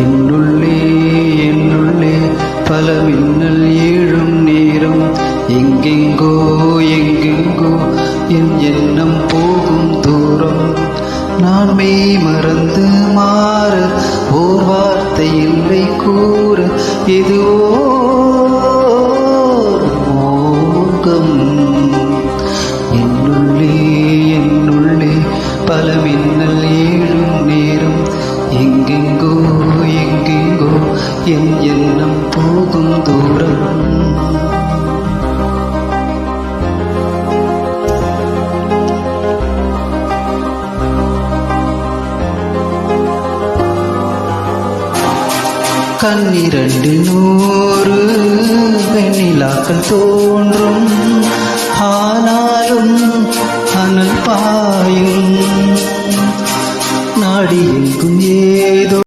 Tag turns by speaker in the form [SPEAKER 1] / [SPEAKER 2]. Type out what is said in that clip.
[SPEAKER 1] என்னுள்ளே என்னுள்ளே பல மின்னல் ஏழும் நேரம் எங்கெங்கோ எங்கெங்கோ என் எண்ணம் போகும் தூரம் நான் மெய் மறந்து மாற ஓர் வார்த்தை இல்லை கூற எதுவோ மோகம் என்னுள்ளே என்னுள்ளே பல மின்னல் ஏழும் நேரம் எங்கெங்கோ எங்கெங்கோ என் எண்ணம் போகும் தூரம் கண்ணிரண்டில் 100 வெண்ணிலாக்கள் தோன்றும் ஆனாலும் அனல் பாயும் நாடி எங்கும் ஏதோ